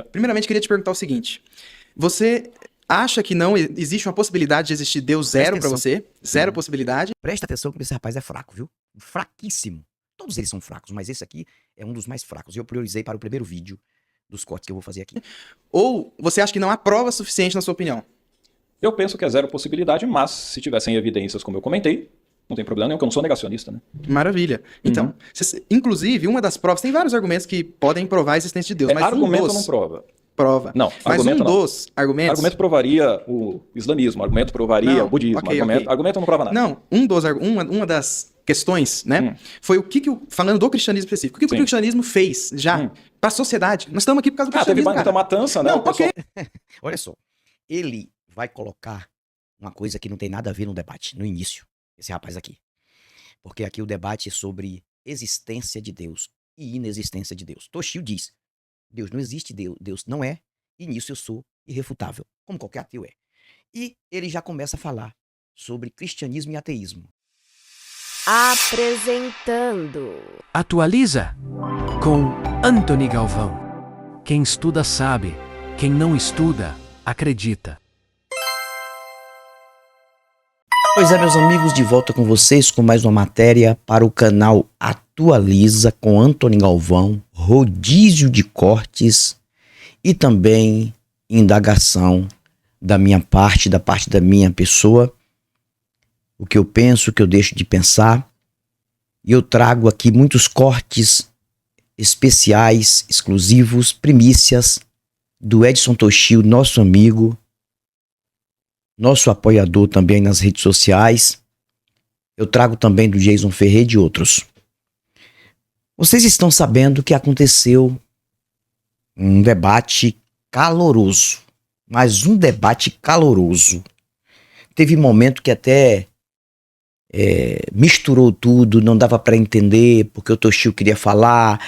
Primeiramente, queria te perguntar o seguinte. Você acha que não existe uma possibilidade de existir Deus zero pra você? Zero possibilidade? Presta atenção que esse rapaz é fraco, viu? Fraquíssimo. Todos eles são fracos, mas esse aqui é um dos mais fracos. E eu priorizei para o primeiro vídeo dos cortes que eu vou fazer aqui. Ou você acha que não há prova suficiente na sua opinião? Eu penso que é zero possibilidade, mas se tivessem evidências, como eu comentei, não tem problema nenhum, porque eu não sou negacionista, né? Maravilha. Então, inclusive, uma das provas, tem vários argumentos que podem provar a existência de Deus, mas argumento não prova. Prova. Não, mas argumento não. Dos argumentos... Argumento provaria o islamismo, argumento provaria o budismo, argumento não prova nada. Não, uma das questões, né, foi o que falando do cristianismo específico, o que o cristianismo fez já para a sociedade. Nós estamos aqui por causa do cristianismo, teve muita matança, né? Não, ok. Olha só, ele vai colocar uma coisa que não tem nada a ver no debate, no início, esse rapaz aqui. Porque aqui o debate é sobre existência de Deus e inexistência de Deus. Toshio diz, Deus não existe, Deus não é, e nisso eu sou irrefutável, como qualquer ateu é. E ele já começa a falar sobre cristianismo e ateísmo. Apresentando Atualiza com Antony Galvão. Quem estuda sabe, quem não estuda, acredita. Pois é, meus amigos, de volta com vocês com mais uma matéria para o canal Atualiza com Antony Galvão, rodízio de cortes e também indagação da minha parte, da parte da minha pessoa, o que eu penso, o que eu deixo de pensar. E eu trago aqui muitos cortes especiais, exclusivos, primícias do Edson Toshio, nosso amigo, nosso apoiador também nas redes sociais. Eu trago também do Jason Ferreira e de outros. Vocês estão sabendo que aconteceu um debate caloroso, mas um debate caloroso. Teve momento que até misturou tudo, não dava para entender, porque o Toshio queria falar,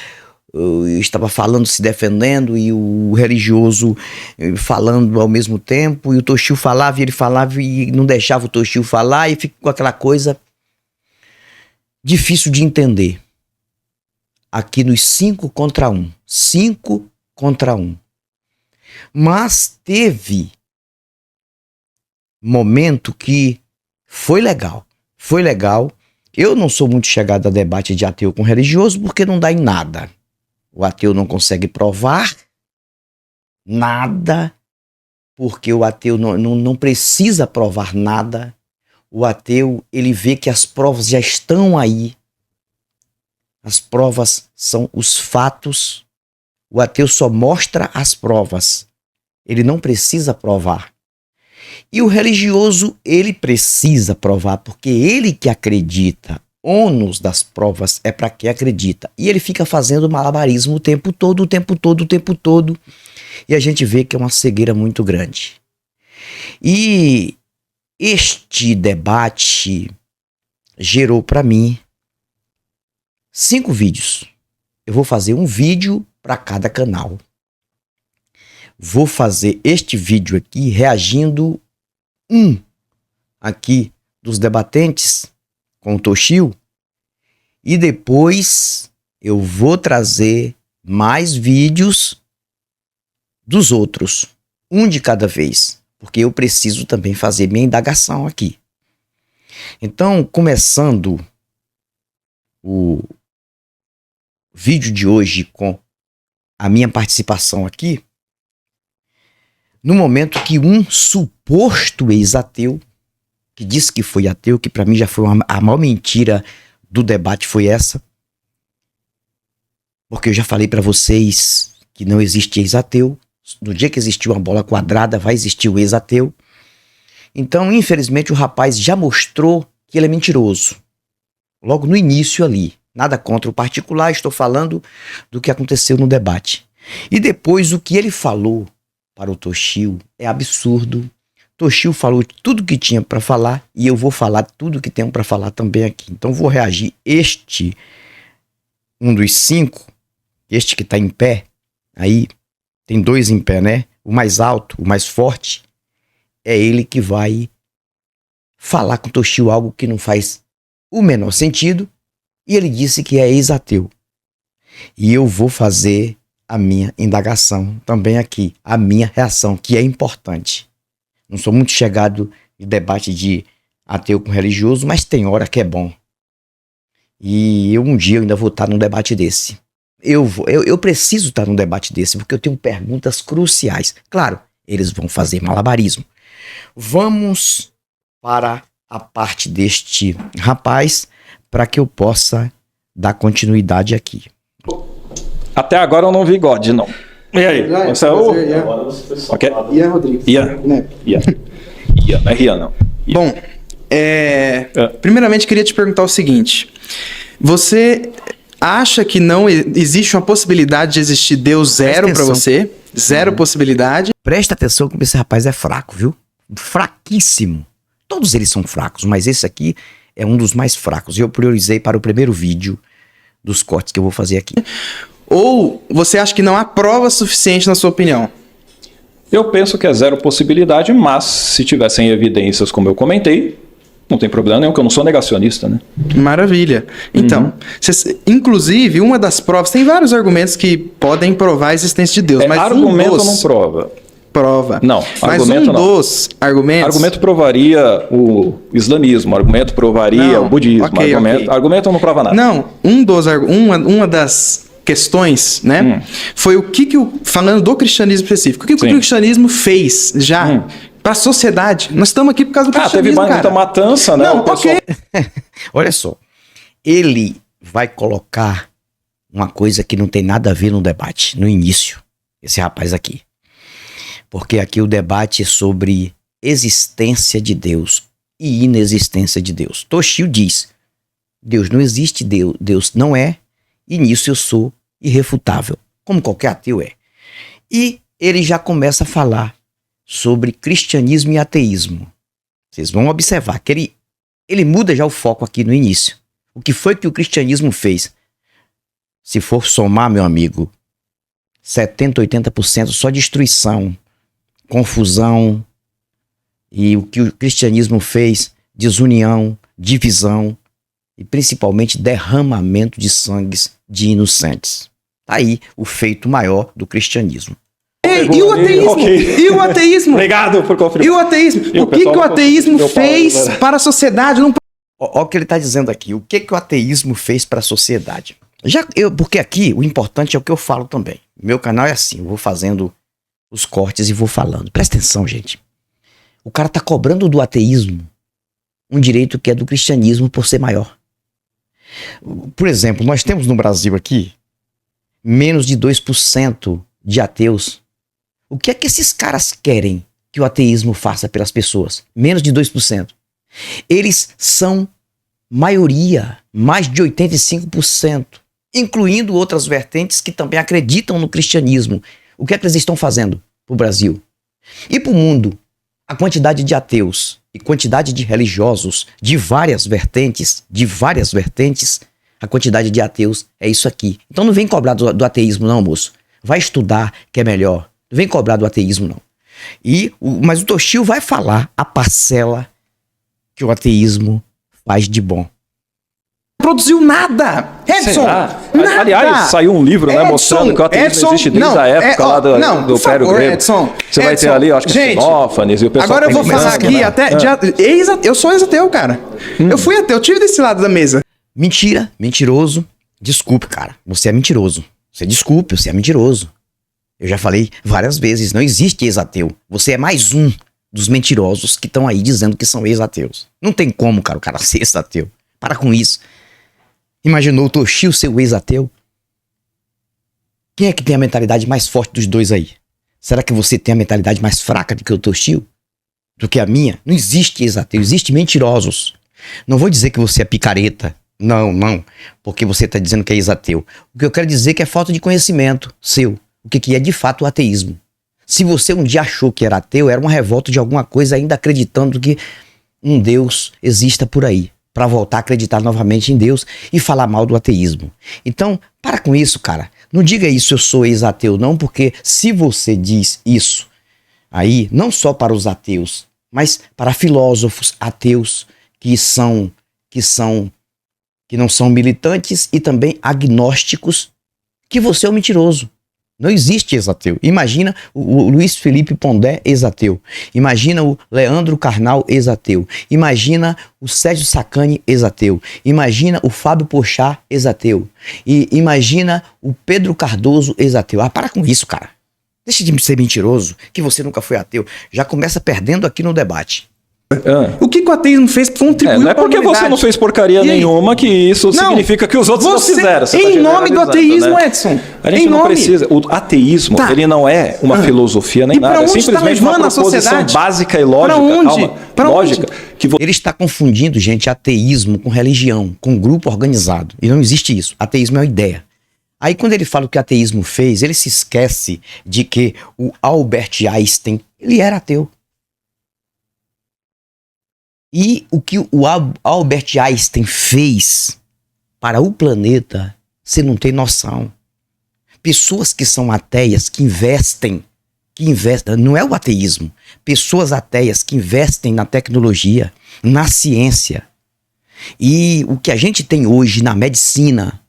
estava falando, se defendendo, e o religioso falando ao mesmo tempo, e o Toshio falava, e ele falava, e não deixava o Toshio falar, e ficou aquela coisa difícil de entender. Aqui nos 5 contra 1. 5 contra 1. Mas teve momento que foi legal. Foi legal. Eu não sou muito chegado a debate de ateu com religioso porque não dá em nada. O ateu não consegue provar nada, porque o ateu não precisa provar nada. O ateu, ele vê que as provas já estão aí. As provas são os fatos. O ateu só mostra as provas. Ele não precisa provar. E o religioso, ele precisa provar, porque ele que acredita. Ônus das provas é para quem acredita. E ele fica fazendo malabarismo o tempo todo, o tempo todo, o tempo todo. E a gente vê que é uma cegueira muito grande. E este debate gerou para mim 5 vídeos. Eu vou fazer um vídeo para cada canal. Vou fazer este vídeo aqui reagindo aqui dos debatentes com o Toshio, e depois eu vou trazer mais vídeos dos outros, um de cada vez, porque eu preciso também fazer minha indagação aqui. Então, começando o vídeo de hoje com a minha participação aqui, no momento que um suposto ex-ateu, que disse que foi ateu, que para mim já foi a maior mentira do debate foi essa, porque eu já falei para vocês que não existe ex-ateu. No dia que existiu uma bola quadrada, vai existir o ex-ateu. Então, infelizmente, o rapaz já mostrou que ele é mentiroso. Logo no início ali. Nada contra o particular, estou falando do que aconteceu no debate. E depois, o que ele falou para o Toshio é absurdo. Toshio falou tudo que tinha para falar e eu vou falar tudo que tenho para falar também aqui. Então vou reagir. Este, um dos 5, este que está em pé, aí tem 2 em pé, né? O mais alto, o mais forte, é ele que vai falar com o Toshio algo que não faz o menor sentido, e ele disse que é ex-ateu. E eu vou fazer a minha indagação, também aqui, a minha reação, que é importante. Não sou muito chegado em debate de ateu com religioso, mas tem hora que é bom. E um dia eu ainda vou estar num debate desse. Eu preciso estar num debate desse, porque eu tenho perguntas cruciais. Claro, eles vão fazer malabarismo. Vamos para a parte deste rapaz, para que eu possa dar continuidade aqui. Até agora eu não vi God, não. E aí? Você é o... Ok. Ian Rodrigues. Ian, não é Rian, não. Ian. Bom, primeiramente queria te perguntar o seguinte. Você acha que não existe uma possibilidade de existir Deus zero para você? Zero possibilidade? Presta atenção como esse rapaz é fraco, viu? Fraquíssimo. Todos eles são fracos, mas esse aqui é um dos mais fracos. Eu priorizei para o primeiro vídeo dos cortes que eu vou fazer aqui. Ou você acha que não há prova suficiente na sua opinião? Eu penso que é zero possibilidade, mas se tivessem evidências, como eu comentei, não tem problema nenhum, que eu não sou negacionista, né? Maravilha. Então, inclusive, uma das provas... Tem vários argumentos que podem provar a existência de Deus, mas argumento não prova. Prova. Não, mas argumento não. Dos argumentos... Argumento provaria o islamismo, argumento provaria o budismo, argumento não prova nada. Não, uma das questões, né, foi falando do cristianismo específico, o que o cristianismo fez já para a sociedade. Nós estamos aqui por causa do cristianismo, teve muita matança, né? Não, ok. Olha só, ele vai colocar uma coisa que não tem nada a ver no debate, no início, esse rapaz aqui. Porque aqui o debate é sobre existência de Deus e inexistência de Deus. Toshio diz, Deus não existe, Deus não é, e nisso eu sou irrefutável, como qualquer ateu é. E ele já começa a falar sobre cristianismo e ateísmo. Vocês vão observar que ele muda já o foco aqui no início. O que foi que o cristianismo fez? Se for somar, meu amigo, 70%, 80% só destruição, confusão, e o que o cristianismo fez? Desunião, divisão e principalmente derramamento de sangues de inocentes. Tá aí o feito maior do cristianismo. E o ateísmo? Okay. E o ateísmo? Obrigado por confirmar. E o ateísmo? O que o ateísmo fez para a sociedade? Olha o que ele está dizendo aqui. O que o ateísmo fez para a sociedade? Porque aqui o importante é o que eu falo também. Meu canal é assim, eu vou fazendo os cortes e vou falando. Presta atenção, gente. O cara está cobrando do ateísmo um direito que é do cristianismo por ser maior. Por exemplo, nós temos no Brasil aqui menos de 2% de ateus. O que é que esses caras querem que o ateísmo faça pelas pessoas? Menos de 2%. Eles são maioria, mais de 85%, incluindo outras vertentes que também acreditam no cristianismo. O que é que eles estão fazendo para o Brasil? E para o mundo? A quantidade de ateus e quantidade de religiosos de várias vertentes, a quantidade de ateus é isso aqui. Então não vem cobrar do ateísmo não, moço. Vai estudar que é melhor. Não vem cobrar do ateísmo não. Mas o Toshio vai falar a parcela que o ateísmo faz de bom. Produziu nada! Edson! Nada. Aliás, saiu um livro, né, mostrando que o ateísmo existe desde a época lá do Império Grego. Edson, você vai ter ali, acho que Xenófanes e o pessoal... Agora eu vou falar aqui eu sou ex-ateu, cara. Eu fui ateu, eu tive desse lado da mesa. Mentira, mentiroso. Desculpe, cara, você é mentiroso. Você é mentiroso. Eu já falei várias vezes, não existe ex-ateu. Você é mais um dos mentirosos que estão aí dizendo que são ex-ateus. Não tem como, cara, o cara ser ex-ateu. Para com isso. Imaginou o Toshio ser o ex-ateu? Quem é que tem a mentalidade mais forte dos dois aí? Será que você tem a mentalidade mais fraca do que o Toshio? Do que a minha? Não existe ex-ateu, existe mentirosos. Não vou dizer que você é picareta. Não. Porque você está dizendo que é ex-ateu. O que eu quero dizer é que é falta de conhecimento seu. O que é de fato o ateísmo. Se você um dia achou que era ateu, era uma revolta de alguma coisa, ainda acreditando que um Deus exista por aí, para voltar a acreditar novamente em Deus e falar mal do ateísmo. Então, para com isso, cara. Não diga isso, eu sou ex-ateu, não, porque se você diz isso aí, não só para os ateus, mas para filósofos ateus que não são militantes e também agnósticos, que você é um mentiroso. Não existe ex-ateu. Imagina o Luiz Felipe Pondé, ex-ateu. Imagina o Leandro Carnal, ex-ateu. Imagina o Sérgio Sacani, ex-ateu. Imagina o Fábio Porchat, ex-ateu. E imagina o Pedro Cardoso, ex-ateu. Ah, para com isso, cara. Deixa de ser mentiroso, que você nunca foi ateu. Já começa perdendo aqui no debate. O que o ateísmo fez contribuiu Não é para a porque humanidade. você não fez porcaria nenhuma que isso significa que os outros não fizeram. Você Em tá nome do generalizando, ateísmo, né? Edson. A gente em não nome. precisa. O ateísmo, Tá. ele não é uma filosofia nem E pra nada. É onde tá simplesmente uma levando a proposição sociedade? básica e lógica. Pra onde? Calma, Pra lógica. Que Ele está confundindo, gente, ateísmo com religião, com grupo organizado. E não existe isso. Ateísmo é uma ideia. Aí quando ele fala o que o ateísmo fez, ele se esquece de que o Albert Einstein, ele era ateu. E o que o Albert Einstein fez para o planeta, você não tem noção. Pessoas que são ateias, que investem, não é o ateísmo. Pessoas ateias que investem na tecnologia, na ciência. E o que a gente tem hoje na medicina,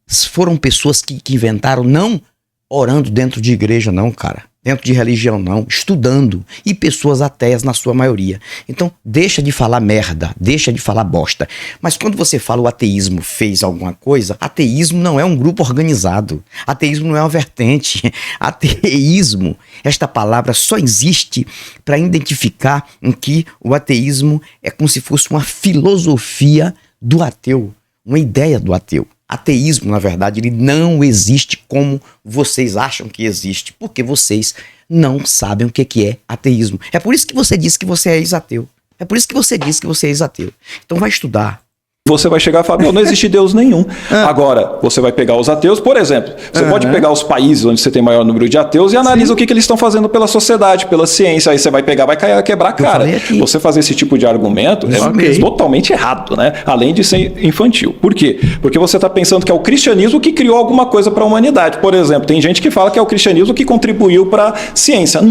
foram pessoas que inventaram, não orando dentro de igreja não, cara. Dentro de religião não, estudando. E pessoas ateias na sua maioria. Então, deixa de falar merda, deixa de falar bosta. Mas quando você fala o ateísmo fez alguma coisa, ateísmo não é um grupo organizado. Ateísmo não é uma vertente. Ateísmo, esta palavra só existe para identificar em que o ateísmo é como se fosse uma filosofia do ateu, uma ideia do ateu. Ateísmo, na verdade, ele não existe como vocês acham que existe, porque vocês não sabem o que é ateísmo. É por isso que você disse que você é ex-ateu. É por isso que você disse que você é ex-ateu. Então vai estudar. você vai chegar e falar, não existe Deus nenhum. Agora, você vai pegar os ateus, por exemplo, você pode pegar os países onde você tem maior número de ateus e analisa o que eles estão fazendo pela sociedade, pela ciência, aí você vai pegar, vai quebrar a cara. Você fazer esse tipo de argumento é totalmente errado, né? Além de ser infantil. Por quê? Porque você está pensando que é o cristianismo que criou alguma coisa para a humanidade. Por exemplo, tem gente que fala que é o cristianismo que contribuiu para a ciência.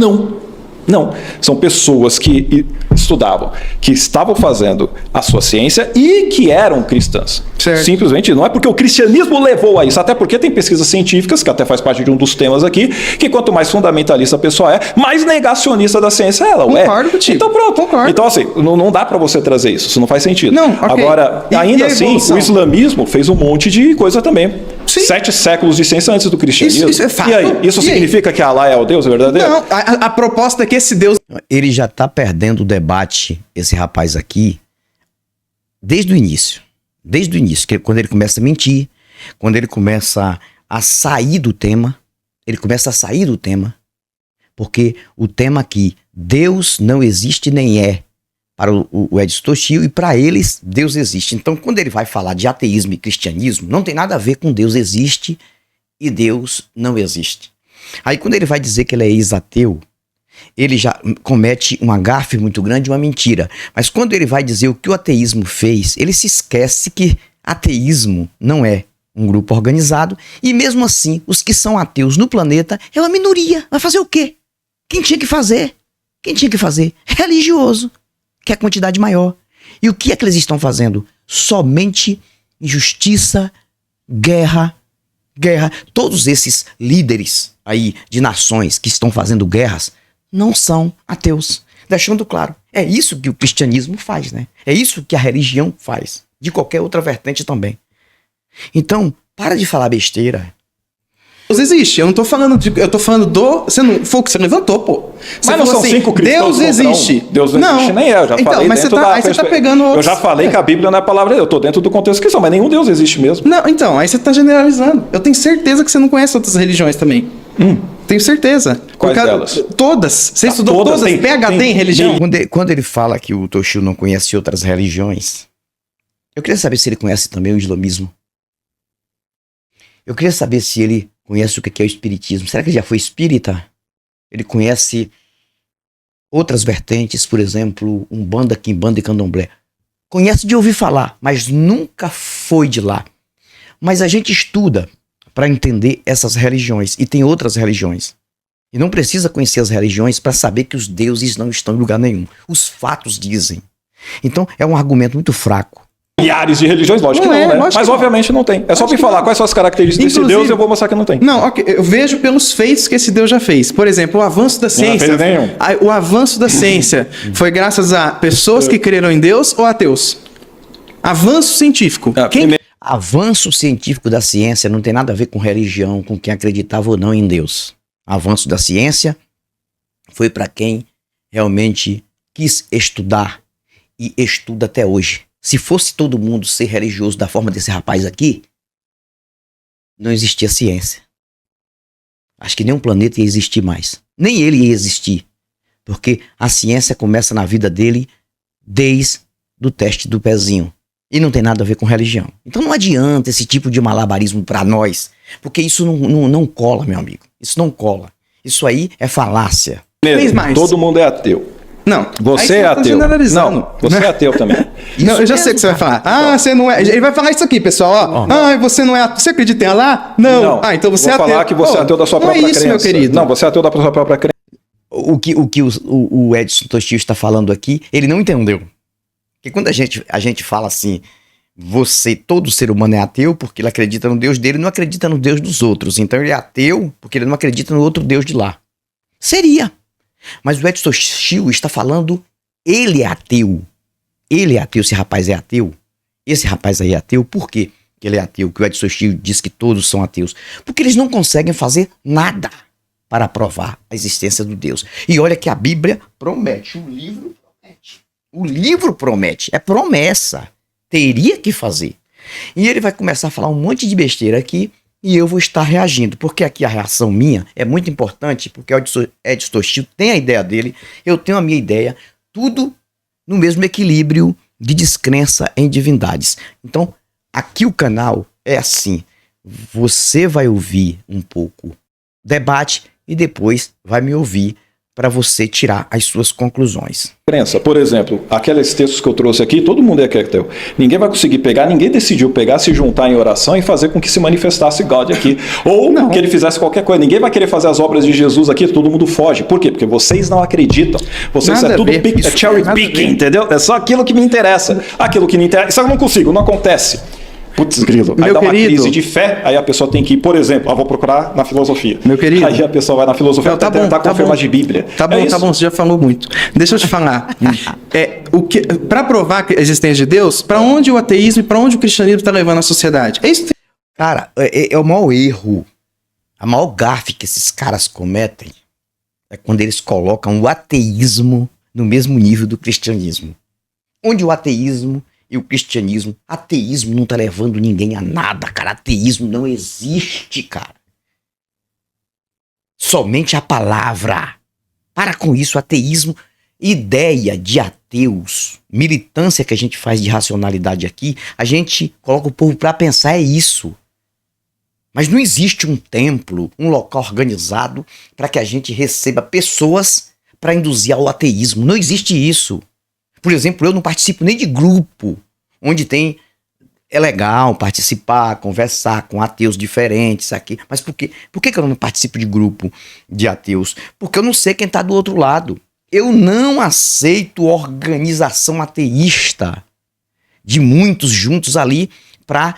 Não, são pessoas que estudavam, que estavam fazendo a sua ciência e que eram cristãs. Certo. Simplesmente não é porque o cristianismo levou a isso, até porque tem pesquisas científicas, que até faz parte de um dos temas aqui, que quanto mais fundamentalista a pessoa é, mais negacionista da ciência ela é. Concordo contigo. Então pronto. Concordo. Então assim, não dá para você trazer isso não faz sentido. Não, okay. Agora, ainda assim, o islamismo fez um monte de coisa também. Sim. 7 séculos de ciência antes do cristianismo. Isso é fato. E aí, isso significa que Allah é o Deus verdadeiro? Não, a proposta é que esse Deus... Ele já tá perdendo o debate, esse rapaz aqui, desde o início. Desde o início, que quando ele começa a mentir, quando ele começa a sair do tema, porque o tema aqui, Deus não existe nem é, para o Edson Toshio, e para eles, Deus existe. Então, quando ele vai falar de ateísmo e cristianismo, não tem nada a ver com Deus existe e Deus não existe. Aí, quando ele vai dizer que ele é ex-ateu, ele já comete uma gafe muito grande, uma mentira. Mas quando ele vai dizer o que o ateísmo fez, ele se esquece que ateísmo não é um grupo organizado, e mesmo assim, os que são ateus no planeta é uma minoria. Vai fazer o quê? Quem tinha que fazer? Religioso, que é a quantidade maior. E o que é que eles estão fazendo? Somente injustiça, guerra. Todos esses líderes aí de nações que estão fazendo guerras não são ateus. Deixando claro, é isso que o cristianismo faz, né? É isso que a religião faz. De qualquer outra vertente também. Então, para de falar besteira. Deus existe, eu não tô falando eu tô falando do... Foi o que você levantou, pô. Mas não são assim, 5 cristãos. Deus existe. Deus não existe nem eu já então, falei mas dentro você tá pegando outros... Eu já falei que a Bíblia não é a palavra de Deus. Eu tô dentro do contexto cristão, mas nenhum Deus existe mesmo. Não, então, aí você tá generalizando. Eu tenho certeza que você não conhece outras religiões também. Tenho certeza. Quais delas? Todas. Você estudou todas? PhD em religião? Quando ele fala que o Toshio não conhece outras religiões, eu queria saber se ele conhece também o islamismo. Eu queria saber se ele conhece o que é o espiritismo. Será que ele já foi espírita? Ele conhece outras vertentes, por exemplo, Umbanda, Quimbanda e Candomblé. Conhece de ouvir falar, mas nunca foi de lá. Mas a gente estuda para entender essas religiões, e tem outras religiões. E não precisa conhecer as religiões para saber que os deuses não estão em lugar nenhum. Os fatos dizem. Então é um argumento muito fraco. milhares de religiões, lógico Não que não, é, né? lógico Mas que não. obviamente não tem. É só me que falar não. quais são as características desse Inclusive- Deus e eu vou mostrar que não tem. Não, ok, eu vejo pelos feitos que esse Deus já fez. Por exemplo, o avanço da ciência. fez nenhum. O avanço da ciência foi graças a pessoas que creram em Deus ou ateus? Avanço científico. Ah, Quem primeiro- Avanço científico da ciência não tem nada a ver com religião, com quem acreditava ou não em Deus. Avanço da ciência foi para quem realmente quis estudar e estuda até hoje. Se fosse todo mundo ser religioso da forma desse rapaz aqui, não existia ciência. Acho que nem um planeta ia existir mais. Nem ele ia existir. Porque a ciência começa na vida dele desde o teste do pezinho. E não tem nada a ver com religião. Então não adianta esse tipo de malabarismo para nós. Porque isso não cola, meu amigo. Isso não cola. Isso aí é falácia. fez mais? Todo mundo é ateu. Não. Você aí é tá ateu. generalizando. Não, você é ateu também. Não, eu já Isso sei o que você vai mesmo, falar. cara. Ah, você não é. Ele vai falar isso aqui, pessoal. Ó. Ah, você não é ateu. Você acredita em Allah? Não. Ah, então você é vou ateu. falar que você é Pô, ateu da sua não própria é isso, crença. meu querido. Não, você é ateu da sua própria crença. O que o Edson Tostil está falando aqui, ele não entendeu. Porque quando a gente fala assim, todo ser humano é ateu porque ele acredita no Deus dele e não acredita no Deus dos outros. Então ele é ateu porque ele não acredita no outro Deus de lá. Seria. Mas o Edson Tostil está falando, ele é ateu. Ele é ateu, esse rapaz é ateu. Esse rapaz aí é ateu, por quê que ele é ateu? Que o Edson Tostil diz que todos são ateus. Porque eles não conseguem fazer nada para provar a existência do Deus. E olha que a Bíblia promete, o livro promete. O livro promete, é promessa. Teria que fazer. E ele vai começar a falar um monte de besteira aqui e eu vou estar reagindo. Porque aqui a reação minha é muito importante, porque o Edson Tostil tem a ideia dele, eu tenho a minha ideia, tudo no mesmo equilíbrio de descrença em divindades. Então, aqui o canal é assim, você vai ouvir um pouco debate e depois vai me ouvir para você tirar as suas conclusões. Crença. Por exemplo, aqueles textos que eu trouxe aqui, todo mundo é ateu. Ninguém vai conseguir pegar, ninguém decidiu pegar, se juntar em oração e fazer com que se manifestasse God aqui. Ou que ele fizesse qualquer coisa. Ninguém vai querer fazer as obras de Jesus aqui, todo mundo foge. Por quê? Porque vocês não acreditam. Vocês Nada é tudo a ver. Isso cherry nada a picking, ver. entendeu? É só aquilo que me interessa. Aquilo que não interessa. Isso eu não consigo, não acontece. Putz, grilo. Aí Meu dá uma querido. crise de fé, aí a pessoa tem que ir, por exemplo, vou procurar na filosofia. Meu querido. Aí a pessoa vai na filosofia Não, para tentar confirmar de Bíblia. Tá bom, tá bom, você já falou muito. Deixa eu te falar. Para provar a existência de Deus, para onde o ateísmo e para onde o cristianismo está levando a sociedade? É isso que Cara, é o maior erro, a maior gafe que esses caras cometem é quando eles colocam o ateísmo no mesmo nível do cristianismo. Onde o ateísmo e o cristianismo, ateísmo não tá levando ninguém a nada, cara. Ateísmo não existe, cara. Somente a palavra. Para com isso, ateísmo, ideia de ateus, militância que a gente faz de racionalidade aqui, a gente coloca o povo para pensar, é isso. Mas não existe um templo, um local organizado para que a gente receba pessoas para induzir ao ateísmo. Não existe isso. Por exemplo, eu não participo nem de grupo onde tem... É legal participar, conversar com ateus diferentes aqui. Mas por quê? Por que eu não participo de grupo de ateus? Porque eu não sei quem está do outro lado. Eu não aceito organização ateísta de muitos juntos ali para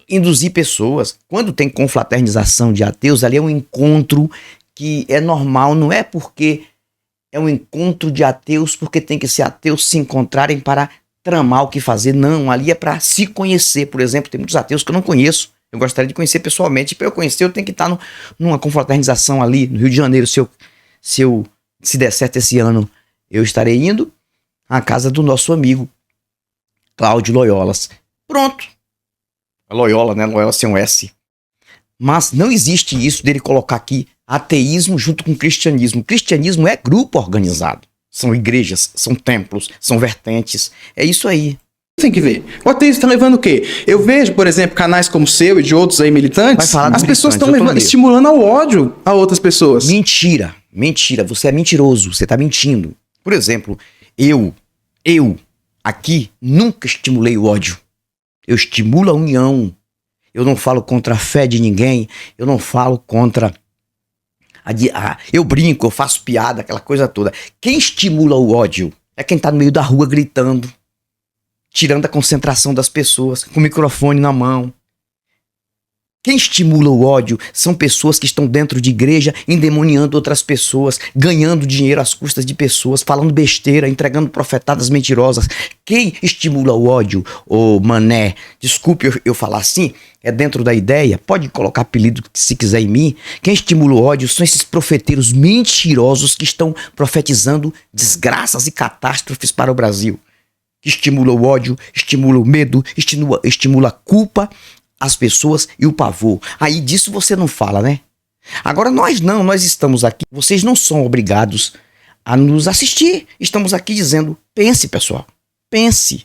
induzir pessoas. Quando tem confraternização de ateus, ali é um encontro que é normal, não é porque é um encontro de ateus porque tem que ser ateus se encontrarem para tramar o que fazer. Não, ali é para se conhecer. Por exemplo, tem muitos ateus que eu não conheço. Eu gostaria de conhecer pessoalmente. Para eu conhecer, eu tenho que estar numa confraternização ali no Rio de Janeiro. Se der certo esse ano, eu estarei indo à casa do nosso amigo Cláudio Loyolas. Pronto. Loyola, né? Loyola sem um S. Mas não existe isso dele colocar aqui ateísmo junto com cristianismo. Cristianismo é grupo organizado. São igrejas, são templos, são vertentes. É isso aí. tem que ver. O ateísmo está levando o quê? Eu vejo, por exemplo, canais como o seu e de outros aí militantes, as pessoas estão estimulando ao ódio a outras pessoas. Mentira, mentira. Você é mentiroso, você está mentindo. Por exemplo, eu aqui nunca estimulei o ódio. Eu estimulo a união. Eu não falo contra a fé de ninguém. Eu não falo contra... eu brinco, eu faço piada, aquela coisa toda. Quem estimula o ódio é quem tá no meio da rua gritando. tirando a concentração das pessoas, com o microfone na mão. Quem estimula o ódio são pessoas que estão dentro de igreja, endemoniando outras pessoas, ganhando dinheiro às custas de pessoas, falando besteira, entregando profetadas mentirosas. Quem estimula o ódio, ô mané, desculpe eu falar assim, é dentro da ideia, pode colocar apelido se quiser em mim. Quem estimula o ódio são esses profeteiros mentirosos que estão profetizando desgraças e catástrofes para o Brasil. Que estimula o ódio, estimula o medo, estimula a culpa, as pessoas e o pavor. Aí disso você não fala, né? Agora nós estamos aqui, vocês não são obrigados a nos assistir. Estamos aqui dizendo, pense, pessoal. Pense.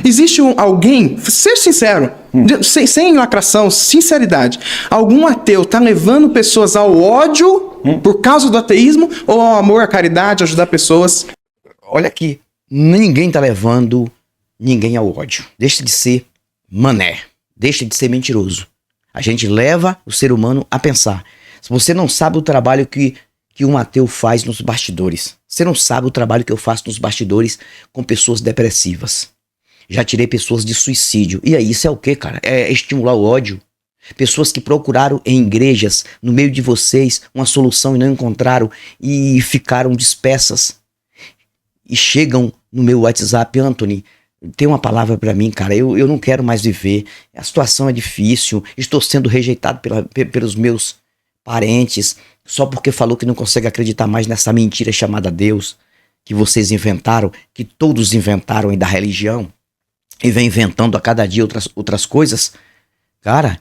Existe alguém, ser sincero, sem lacração, sinceridade, algum ateu tá levando pessoas ao ódio por causa do ateísmo ou ao amor, à caridade, ajudar pessoas? Olha aqui, ninguém tá levando ninguém ao ódio. Deixa de ser mané. Deixa de ser mentiroso. A gente leva o ser humano a pensar. Se você não sabe o trabalho que um ateu faz nos bastidores. Você não sabe o trabalho que eu faço nos bastidores com pessoas depressivas. Já tirei pessoas de suicídio. E aí, isso é o quê, cara? É estimular o ódio. Pessoas que procuraram em igrejas, no meio de vocês, uma solução e não encontraram e ficaram dispersas. E chegam no meu WhatsApp, Anthony, tem uma palavra pra mim, cara, eu não quero mais viver, a situação é difícil, estou sendo rejeitado pelos meus parentes, só porque falou que não consegue acreditar mais nessa mentira chamada Deus, que vocês inventaram, que todos inventaram aí da religião, e vem inventando a cada dia outras coisas. Cara,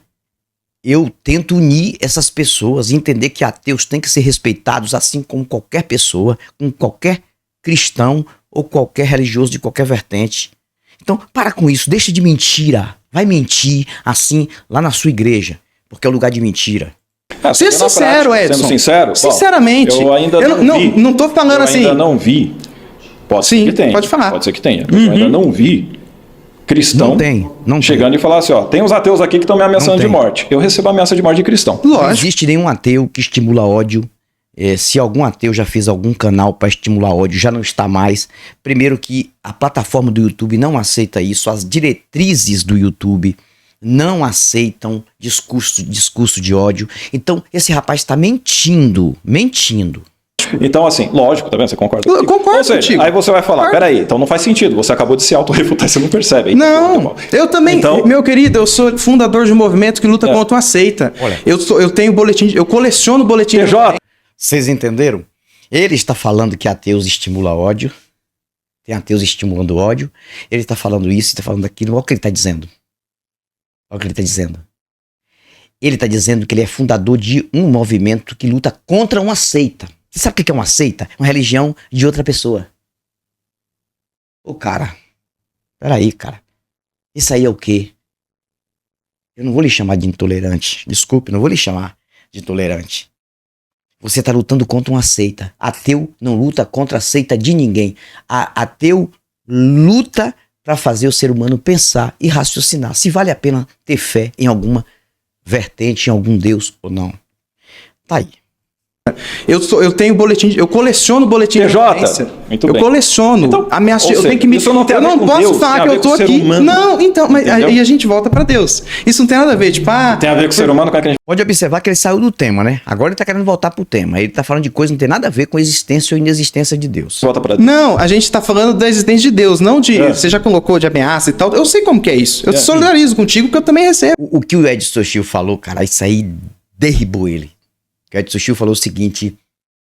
eu tento unir essas pessoas, entender que ateus têm que ser respeitados, assim como qualquer pessoa, como qualquer cristão ou qualquer religioso de qualquer vertente. Então, para com isso, deixa de mentira. Vai mentir assim lá na sua igreja, porque é o lugar de mentira. Ser sincero, prática, Edson. Sendo sincero, sinceramente. Eu ainda não tô falando assim. Eu ainda não vi. Pode ser que tenha. Pode falar. Pode ser que tenha. Eu ainda não vi cristão não chegando e falar assim, ó, tem uns ateus aqui que estão me ameaçando de morte. Eu recebo ameaça de morte de cristão. Não existe nenhum ateu que estimula ódio. Se algum ateu já fez algum canal para estimular ódio, já não está mais. Primeiro que a plataforma do YouTube não aceita isso, as diretrizes do YouTube não aceitam discurso de ódio. Então, esse rapaz está mentindo. Então, assim, lógico, tá vendo? Você concorda comigo? Eu concordo. Ou seja, contigo. aí você vai falar, peraí, então não faz sentido, você acabou de se auto-refutar, você não percebe. Não, eu também, então, meu querido, eu sou fundador de um movimento que luta contra uma seita. Olha. Eu tenho boletim, eu coleciono boletim. PJ, Vocês entenderam? Ele está falando que ateus estimula ódio. Tem ateus estimulando ódio. Ele está falando isso, está falando aquilo. Olha o que ele está dizendo. Ele está dizendo que ele é fundador de um movimento que luta contra uma seita. Você sabe o que é uma seita? Uma religião de outra pessoa. Ô, cara. Peraí, cara. Isso aí é o quê? Eu não vou lhe chamar de intolerante. Desculpe, não vou lhe chamar de intolerante. Você está lutando contra uma seita. Ateu não luta contra a seita de ninguém. Ateu luta para fazer o ser humano pensar e raciocinar se vale a pena ter fé em alguma vertente, em algum Deus ou não. Tá aí. Eu tenho boletim, eu coleciono boletim de ocorrência. Muito eu bem. coleciono. Então, ameaça, eu seja, tenho que me. isso não tem Eu a ver não com posso Deus, falar tem a que ver eu tô com o ser aqui. humano. Não, então, mas Entendeu? aí a gente volta pra Deus. Isso não tem nada a ver, tipo, tem a ver com o ser humano, como é que a gente Pode observar que ele saiu do tema, né? Agora ele tá querendo voltar pro tema. Ele tá falando de coisa que não tem nada a ver com a existência ou inexistência de Deus. volta pra Não, a gente tá falando da existência de Deus, não de. Você já colocou de ameaça e tal. Eu sei como que é isso. Eu solidarizo contigo, porque eu também recebo. O que o Edson Chiu falou, cara, isso aí derribou ele. O Edson Chiu falou o seguinte: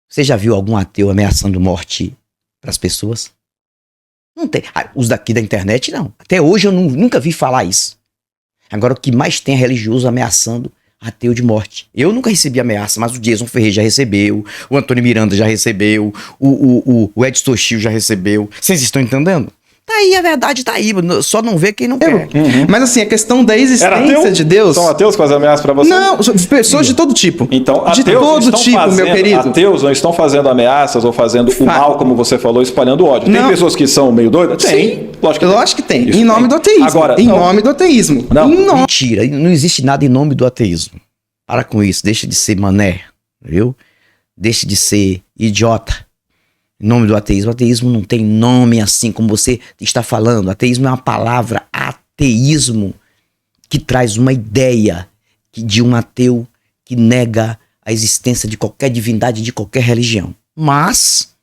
você já viu algum ateu ameaçando morte pras pessoas? Não tem. Os daqui da internet, não. Até hoje eu nunca vi falar isso. Agora, o que mais tem é religioso ameaçando ateu de morte. Eu nunca recebi ameaça, mas o Jason Ferreira já recebeu, o Antônio Miranda já recebeu, o Edson Chiu já recebeu. Vocês estão entendendo? Tá aí, a verdade tá aí. Só não vê quem não quer. Mas assim, a questão da Era existência ateu? de Deus. São ateus com as ameaças pra você? Não, pessoas de todo tipo. Então, de ateus todo estão tipo, fazendo, meu querido. ateus não estão fazendo ameaças ou fazendo o mal, como você falou, espalhando ódio. Tem Não. pessoas que são meio doidas? Tem. Lógico que tem. Isso Em nome tem. do ateísmo. Agora, em não. nome do ateísmo. Não. Em nome. Mentira, não existe nada em nome do ateísmo. Para com isso, deixa de ser mané, viu? Deixa de ser idiota, Em nome do ateísmo. O ateísmo não tem nome assim como você está falando. Ateísmo é uma palavra. Ateísmo que traz uma ideia de um ateu que nega a existência de qualquer divindade, de qualquer religião. Mas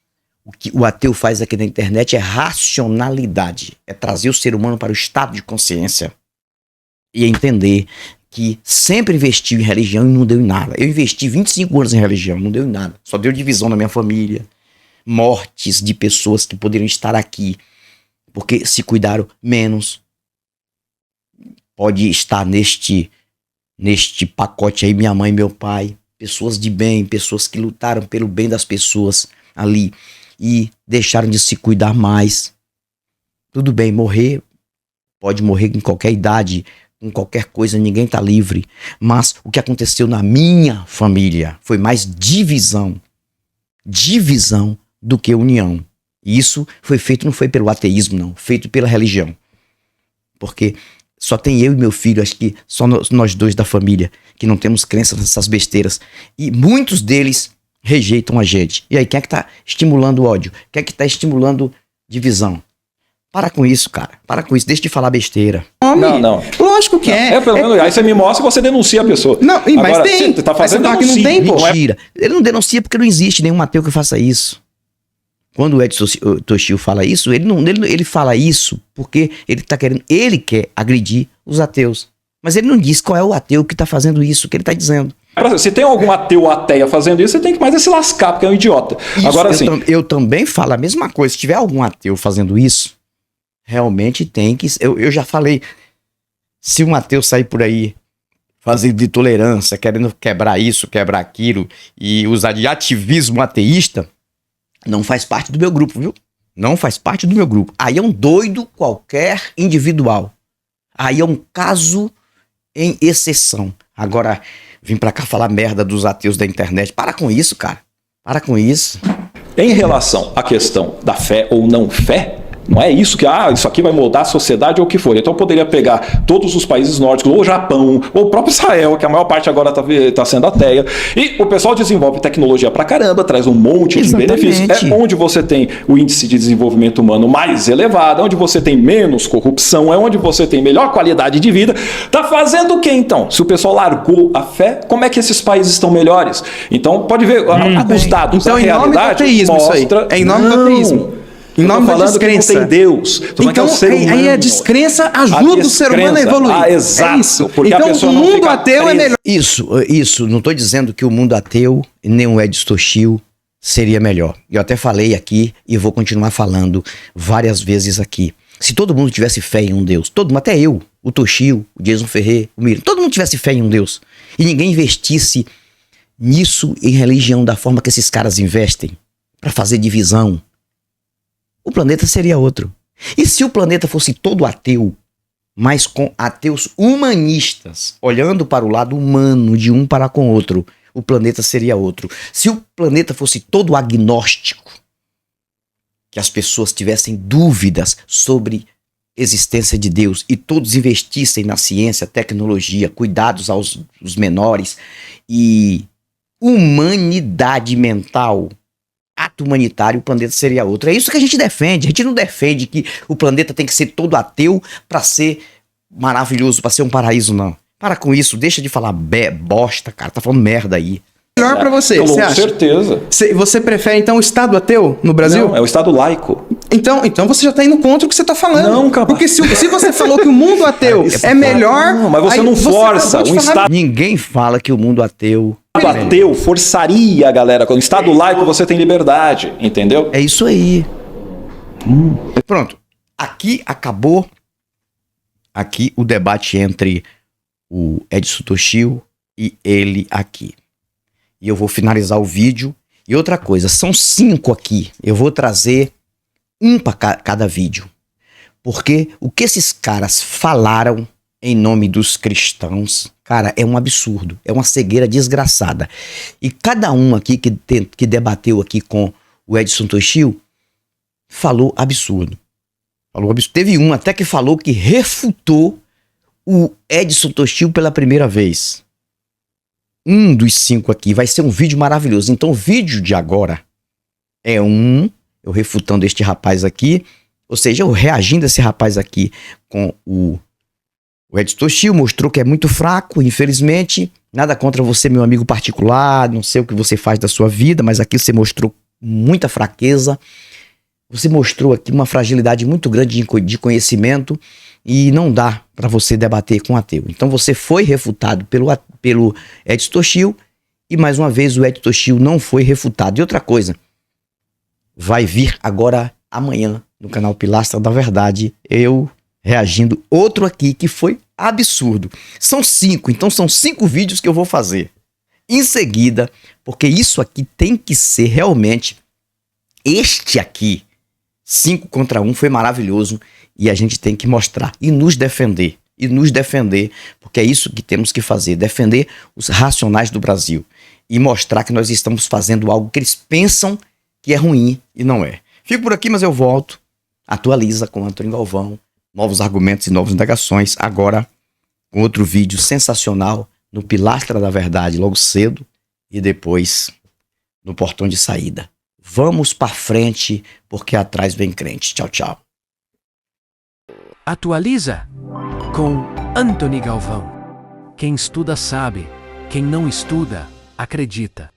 o que o ateu faz aqui na internet é racionalidade. É trazer o ser humano para o estado de consciência e entender que sempre investiu em religião e não deu em nada. Eu investi 25 anos em religião, não deu em nada. Só deu divisão na minha família. Mortes de pessoas que poderiam estar aqui porque se cuidaram menos. Pode estar neste pacote aí minha mãe e meu pai. Pessoas de bem, pessoas que lutaram pelo bem das pessoas ali e deixaram de se cuidar mais. Tudo bem, morrer, pode morrer em qualquer idade, com qualquer coisa, ninguém tá livre. Mas o que aconteceu na minha família foi mais divisão do que união. E isso foi feito, não foi pelo ateísmo não, feito pela religião. Porque só tem eu e meu filho, acho que só nós dois da família, que não temos crença nessas besteiras. E muitos deles rejeitam a gente. E aí, quem é que tá estimulando o ódio? Quem é que tá estimulando divisão? Para com isso, cara. Para com isso. Deixa de falar besteira. Não. Lógico que é. Pelo menos, aí você me mostra e você denuncia a pessoa. Não, mas agora, tem. Você tá fazendo que não tem, pô. Mentira. Ele não denuncia porque não existe nenhum ateu que faça isso. Quando o Edson Toshio fala isso, ele fala isso porque ele quer agredir os ateus. Mas ele não diz qual é o ateu que tá fazendo isso, que ele tá dizendo. Se tem algum ateu ou ateia fazendo isso, você tem que mais se lascar, porque é um idiota. Isso, agora sim. Eu também falo a mesma coisa. Se tiver algum ateu fazendo isso, realmente tem que... Eu já falei, se um ateu sair por aí fazendo de tolerância, querendo quebrar isso, quebrar aquilo, e usar de ativismo ateísta, não faz parte do meu grupo, viu? Não faz parte do meu grupo. Aí é um doido qualquer individual. Aí é um caso em exceção. Agora, vim pra cá falar merda dos ateus da internet. Para com isso, cara. Para com isso. Em relação à questão da fé ou não fé, não é isso que, isso aqui vai mudar a sociedade ou o que for. Então eu poderia pegar todos os países nórdicos, ou o Japão, ou o próprio Israel, que a maior parte agora tá sendo ateia, e o pessoal desenvolve tecnologia pra caramba, traz um monte de benefícios. É onde você tem o índice de desenvolvimento humano mais elevado, é onde você tem menos corrupção, é onde você tem melhor qualidade de vida. Tá fazendo o que então? Se o pessoal largou a fé, como é que esses países estão melhores? Então pode ver, os dados então, da realidade ateísmo, mostra... isso aí. É em nome do ateísmo. Em nome da descrença. Que não tem Deus. Então, aí a descrença ajuda o ser humano a evoluir. Exato. É isso. Porque então, a pessoa o não mundo fica ateu presa. é melhor. Isso. Não tô dizendo que o mundo ateu, nem o Edson Toshio, seria melhor. Eu até falei aqui e vou continuar falando várias vezes aqui. Se todo mundo tivesse fé em um Deus, todo mundo, até eu, o Toshio, o Jason Ferrer, o Miriam, todo mundo tivesse fé em um Deus, e ninguém investisse nisso em religião da forma que esses caras investem, para fazer divisão, o planeta seria outro. E se o planeta fosse todo ateu, mas com ateus humanistas, olhando para o lado humano de um para com o outro, o planeta seria outro. Se o planeta fosse todo agnóstico, que as pessoas tivessem dúvidas sobre existência de Deus e todos investissem na ciência, tecnologia, cuidados aos menores e humanidade mental, ato humanitário, o planeta seria outro. É isso que a gente defende. A gente não defende que o planeta tem que ser todo ateu para ser maravilhoso, para ser um paraíso, não. Para com isso, deixa de falar bosta, cara. Tá falando merda aí. Melhor pra você, Com você acha? certeza. Você prefere, então, o Estado ateu no Brasil? Não, é o Estado laico. Então você já tá indo contra o que você tá falando. Não, cara. Porque se você falou que o mundo ateu é melhor... Não, mas você aí não força acabou de um falar- Estado Ninguém fala que o mundo ateu... ateu, forçaria a galera. Com o Estado laico você tem liberdade, entendeu? É isso aí. Pronto. Aqui acabou aqui o debate entre o Edson Toshio e ele aqui. E eu vou finalizar o vídeo. E outra coisa, são 5 aqui. Eu vou trazer um para cada vídeo. Porque o que esses caras falaram em nome dos cristãos, cara, é um absurdo. É uma cegueira desgraçada. E cada um aqui que debateu aqui com o Edson Toshio falou absurdo. Falou absurdo. Teve um até que falou que refutou o Edson Toshio pela primeira vez. Um dos 5 aqui vai ser um vídeo maravilhoso. Então o vídeo de agora é um eu refutando este rapaz aqui, ou seja, eu reagindo a esse rapaz aqui com o Ed Toshio, mostrou que é muito fraco, infelizmente. Nada contra você, meu amigo particular, não sei o que você faz da sua vida, mas aqui você mostrou muita fraqueza. Você mostrou aqui uma fragilidade muito grande de conhecimento e não dá para você debater com o ateu. Então você foi refutado pelo Ed Toshio e mais uma vez o Ed Toshio não foi refutado. E outra coisa, vai vir agora amanhã no canal Pilastra da Verdade, eu reagindo outro aqui que foi absurdo. São 5, então são 5 vídeos que eu vou fazer em seguida, porque isso aqui tem que ser realmente este aqui. 5 contra 1 foi maravilhoso e a gente tem que mostrar e nos defender, porque é isso que temos que fazer, defender os racionais do Brasil e mostrar que nós estamos fazendo algo que eles pensam que é ruim e não é. Fico por aqui, mas eu volto. Atualiza com Antônio Galvão, novos argumentos e novas indagações, agora com outro vídeo sensacional no Pilastra da Verdade logo cedo e depois no portão de saída. Vamos para frente, porque atrás vem crente. Tchau, tchau. Atualiza com Antônio Galvão. Quem estuda sabe, quem não estuda, acredita.